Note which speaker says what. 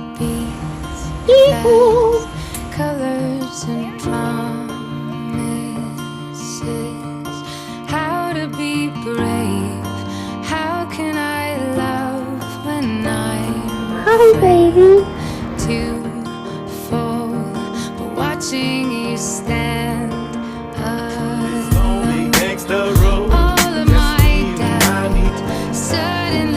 Speaker 1: Heartbeats, fast, colors and promises. How to be brave? How can I love when I'm afraid to fall? But watching you stand alone, all of my doubt suddenly